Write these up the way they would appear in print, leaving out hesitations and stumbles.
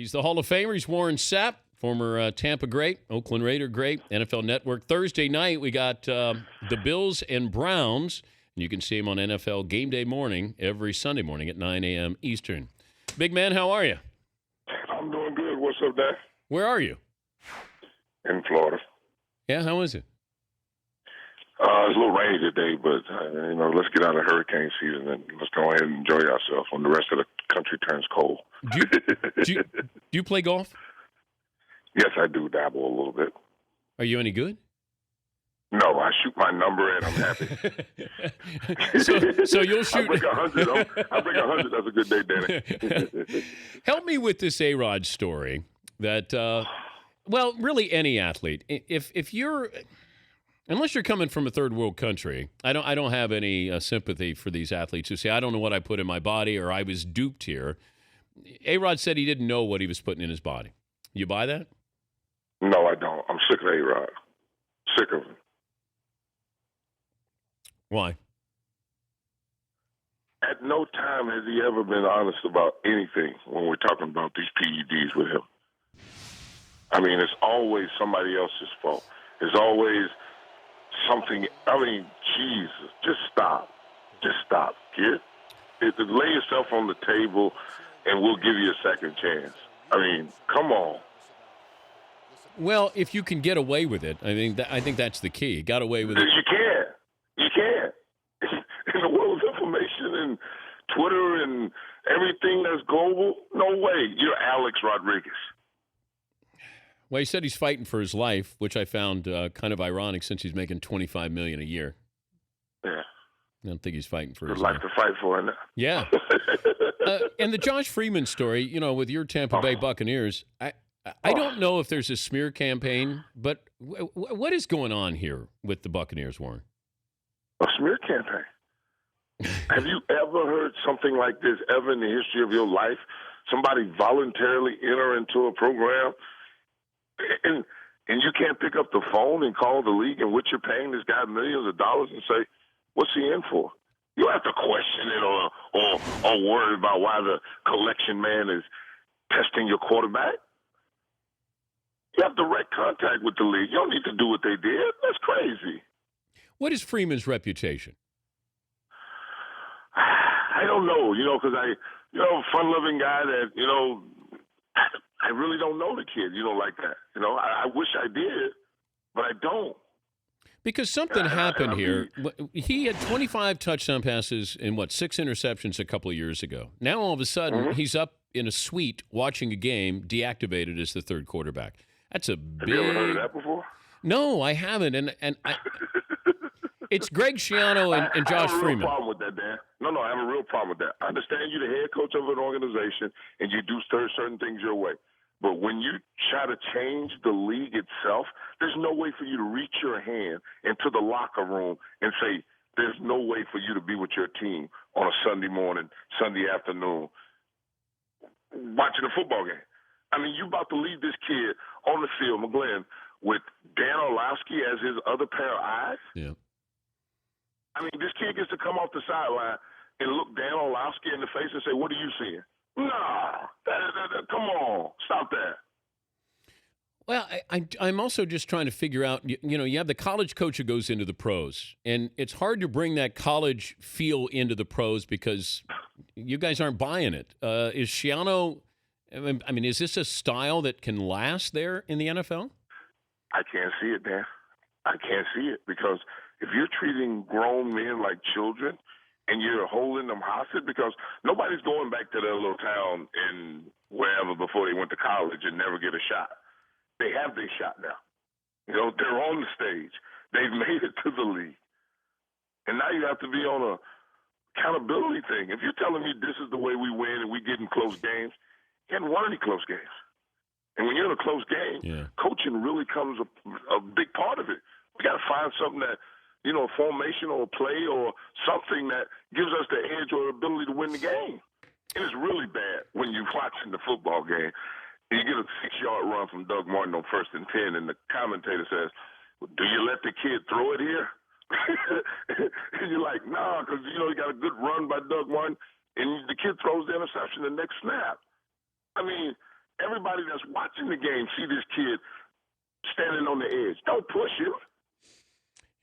He's the Hall of Famer. He's Warren Sapp, former Tampa great, Oakland Raider great, NFL Network. Thursday night, we got the Bills and Browns. And you can see him on NFL Game Day morning every Sunday morning at 9 a.m. Eastern. Big man, how are you? I'm doing good. What's up, Dan? Where are you? In Florida. Yeah, how is it? It's a little rainy today, but, let's get out of hurricane season and let's go ahead and enjoy ourselves when the rest of the country turns cold. Do you play golf? Yes, I do dabble a little bit. Are you any good? No, I shoot my number and I'm happy. so you'll shoot. I break 100. I break 100. That's a good day, Danny. Help me with this A-Rod story that, really any athlete. If you're, unless you're coming from a third world country, I don't have any sympathy for these athletes who say, I don't know what I put in my body or I was duped here. A-Rod said he didn't know what he was putting in his body. You buy that? No, I don't. I'm sick of A-Rod. Sick of him. Why? At no time has he ever been honest about anything when we're talking about these PEDs with him. I mean, it's always somebody else's fault. It's always something. I mean, Jesus, just stop. Just stop, kid. Lay yourself on the table, and we'll give you a second chance. I mean, come on. Well, if you can get away with it, I think that's the key. Got away with it. You can. You can. In the world of information and Twitter and everything that's global, no way. You're Alex Rodriguez. Well, he said he's fighting for his life, which I found kind of ironic since he's making $25 million a year. Yeah. I don't think he's fighting for Good his life life. to fight for, isn't it? Yeah. And the Josh Freeman story, with your Tampa Bay Buccaneers, I don't know if there's a smear campaign, but what is going on here with the Buccaneers, Warren? A smear campaign. Have you ever heard something like this ever in the history of your life? Somebody voluntarily enter into a program and you can't pick up the phone and call the league in which you're paying this guy millions of dollars and say, what's he in for? You don't have to question it or worry about why the collection man is testing your quarterback. You have direct contact with the league. You don't need to do what they did. That's crazy. What is Freeman's reputation? I don't know, because fun-loving guy that, I really don't know the kid, like that. I wish I did, but I don't. Because something happened here. He had 25 touchdown passes and, 6 interceptions a couple of years ago. Now, all of a sudden, he's up in a suite watching a game, deactivated as the third quarterback. That's a big... Have you ever heard of that before? No, I haven't. And it's Greg Schiano and Josh Freeman. I have a real problem with that, Dan. No, I have a real problem with that. I understand you're the head coach of an organization and you do certain things your way. But when you try to change the league itself, there's no way for you to reach your hand into the locker room and say, there's no way for you to be with your team on a Sunday morning, Sunday afternoon, watching a football game. I mean, you about to leave this kid on the field, McGlenn, with Dan Orlovsky as his other pair of eyes? Yeah. I mean, this kid gets to come off the sideline and look Dan Orlovsky in the face and say, what are you seeing? Nah, come on, stop that. Well, I'm also just trying to figure out, you have the college coach who goes into the pros, and it's hard to bring that college feel into the pros because you guys aren't buying it. Is Schiano, is this a style that can last there in the NFL? I can't see it, Dan. I can't see it because if you're treating grown men like children and you're holding them hostage, because nobody's going back to their little town in wherever before they went to college and never get a shot. They have their shot now. They're on the stage. They've made it to the league. And now you have to be on a accountability thing. If you're telling me this is the way we win and we get in close games, you haven't won any close games. And when you're in a close game, coaching really comes a big part of it. We got to find something that, a formation or a play or something that gives us the edge or the ability to win the game. And it's really bad when you're watching the football game and you get a 6-yard run from Doug Martin on 1st and 10, and the commentator says, do you let the kid throw it here? And you're like, nah, because, he got a good run by Doug Martin, and the kid throws the interception the next snap. I mean, everybody that's watching the game see this kid standing on the edge. Don't push him.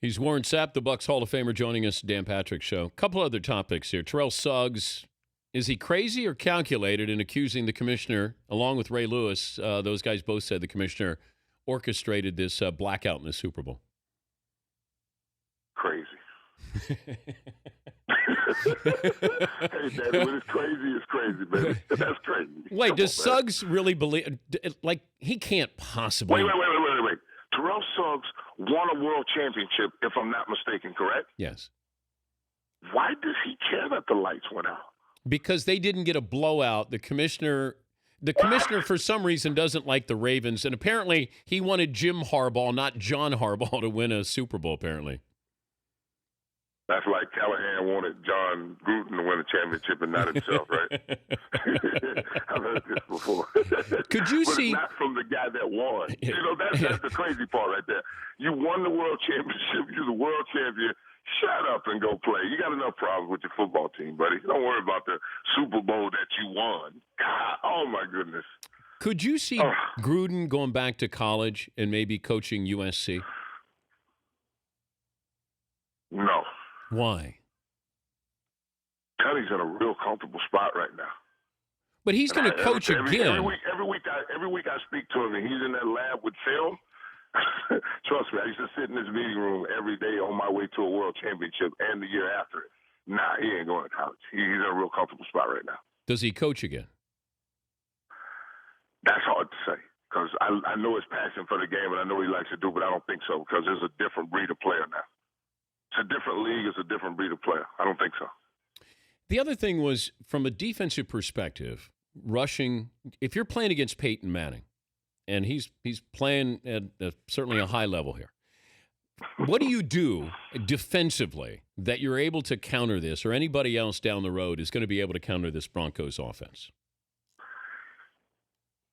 He's Warren Sapp, the Bucks Hall of Famer, joining us, Dan Patrick Show. A couple other topics here. Terrell Suggs, is he crazy or calculated in accusing the commissioner, along with Ray Lewis? Those guys both said the commissioner orchestrated this blackout in the Super Bowl. Crazy. Hey, Daddy, when it's crazy, baby. That's crazy. Wait, does Suggs really believe? Like, he can't possibly. Wait. Terrell Suggs won a world championship, if I'm not mistaken, correct? Yes. Why does he care that the lights went out? Because they didn't get a blowout. The commissioner, for some reason, doesn't like the Ravens, and apparently he wanted Jim Harbaugh, not John Harbaugh, to win a Super Bowl, apparently. That's like Callahan wanted John Gruden to win a championship and not himself, right? I've heard this before. Could you but see? It's not from the guy that won. You know, that's the crazy part right there. You won the world championship. You're the world champion. Shut up and go play. You got enough problems with your football team, buddy. Don't worry about the Super Bowl that you won. God, oh, my goodness. Could you see Gruden going back to college and maybe coaching USC? No. Why? Teddy's in a real comfortable spot right now. But he's going to coach again. Every week I speak to him, and he's in that lab with film. Trust me, I used to sit in this meeting room every day on my way to a world championship and the year after it. Nah, he ain't going to college. He's in a real comfortable spot right now. Does he coach again? That's hard to say because I know his passion for the game, and I know he likes to do, but I don't think so because there's a different breed of player now. It's a different league. It's a different breed of player. I don't think so. The other thing was, from a defensive perspective, rushing, if you're playing against Peyton Manning, and he's playing at certainly a high level here, what do you do defensively that you're able to counter this, or anybody else down the road is going to be able to counter this Broncos offense?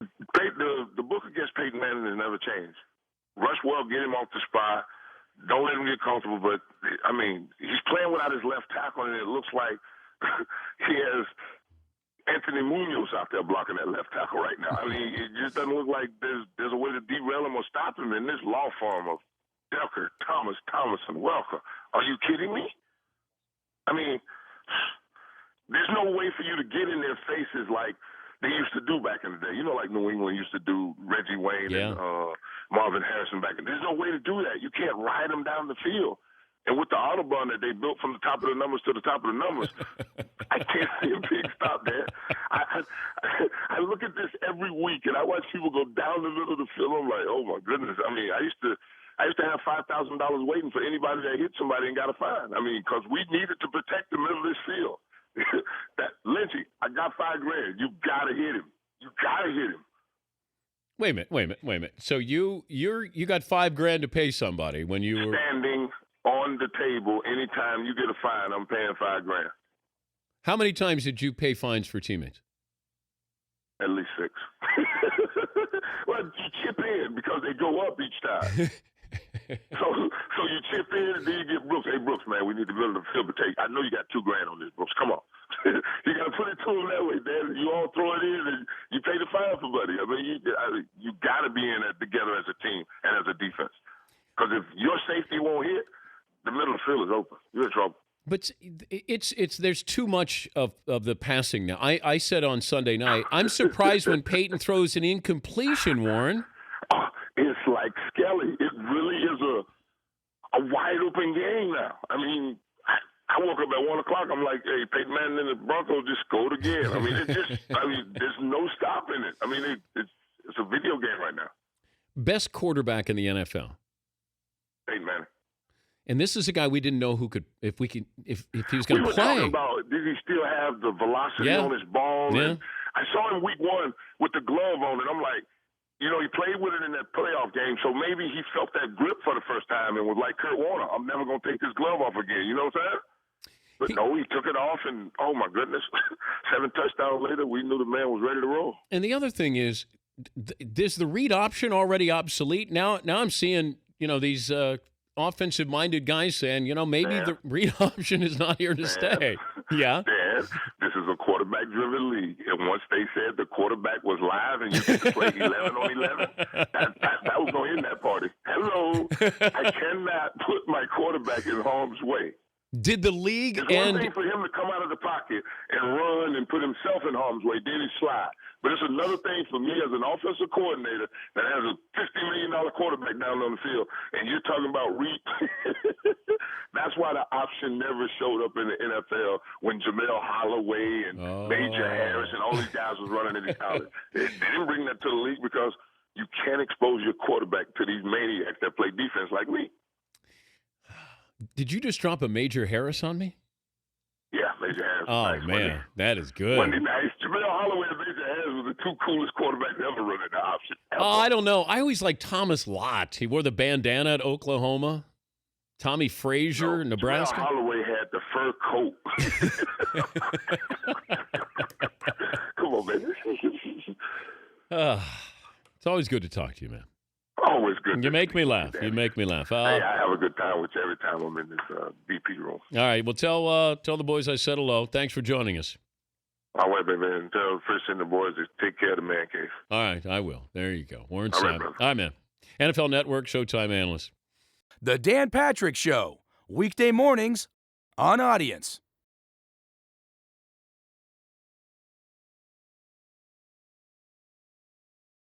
The book against Peyton Manning has never changed. Rush well, get him off the spot. Don't let him get comfortable, but, I mean, he's playing without his left tackle, and it looks like he has Anthony Munoz out there blocking that left tackle right now. I mean, it just doesn't look like there's a way to derail him or stop him in this law firm of Decker, Thomas, and Welker. Are you kidding me? I mean, there's no way for you to get in their faces like they used to do back in the day. You know, like New England used to do Reggie Wayne and Marvin Harrison back in the day. There's no way to do that. You can't ride them down the field. And with the Autobahn that they built from the top of the numbers to the top of the numbers, I can't see a big stop there. I look at this every week, and I watch people go down the middle of the field. I'm like, oh, my goodness. I mean, I used to have $5,000 waiting for anybody that hit somebody and got a fine. I mean, because we needed to protect the middle of this field. Lynchy, I got $5,000. You got to hit him. You got to hit him. Wait a minute. So you got $5,000 to pay somebody when you were standing on the table. Anytime you get a fine, I'm paying $5,000. How many times did you pay fines for teammates? At least 6. Well, you chip in because they go up each time. So you chip in and then you get Brooks. Hey, Brooks, man, we need to build the field to take. I know you got $2,000 on this, Brooks. Come on. You got to put it to him that way, man. You all throw it in and you pay the fine for buddy. I mean, you got to be in it together as a team and as a defense. Because if your safety won't hit, the middle of the field is open. You're in trouble. But it's there's too much of the passing now. I said on Sunday night, I'm surprised when Peyton throws an incompletion, Warren. Oh, it's like Skelly. It really is a wide open game now. I mean, I woke up at 1 o'clock. I'm like, hey, Peyton Manning and the Broncos just scored again. I mean, there's no stopping it. I mean, it's a video game right now. Best quarterback in the NFL. Peyton Manning. And this is a guy we didn't know who could, if he was going to play. We were talking about, did he still have the velocity on his ball? Yeah. And I saw him week 1 with the glove on, and I'm like, you know, he played with it in that playoff game, so maybe he felt that grip for the first time and was like Kurt Warner, I'm never going to take this glove off again. You know what I'm saying? But no, he took it off, and oh, my goodness, 7 touchdowns later, we knew the man was ready to roll. And the other thing is, is the read option already obsolete? Now I'm seeing, you know, these offensive-minded guys saying, you know, maybe the read option is not here to stay. Yeah. Dan, this is a quarterback quarterback-driven league. And once they said the quarterback was live and you get to play 11 on 11, that was going to end that party. Hello. I cannot put my quarterback in harm's way. Did the league It's one thing for him to come out of the pocket and run and put himself in harm's way, then he slide. But it's another thing for me as an offensive coordinator that has a $50 million quarterback down on the field, and you're talking about That's why the option never showed up in the NFL when Jamel Holloway and Major Harris and all these guys was running into college. They didn't bring that to the league because you can't expose your quarterback to these maniacs that play defense like me. Did you just drop a Major Harris on me? Yeah, Major Harris. Oh, nice man, Monday. that is good. Monday night. Jamel Holloway and Major Harris were the two coolest quarterbacks ever running the option. Oh, I don't know. I always liked Thomas Lott. He wore the bandana at Oklahoma. Tommy Frazier, Nebraska. Jamel Holloway had the fur coat. Come on, man. It's always good to talk to you, man. Always good. You make me laugh. You make me laugh. Hey, I have a good time with you every time I'm in this BP room. All right. Well, tell the boys I said hello. Thanks for joining us. All right, baby. And tell Fish and the boys to take care of the man cave. All right. I will. There you go. Warren All right, Sapp. brother. All right, man. NFL Network, Showtime analyst. The Dan Patrick Show, weekday mornings on Audience.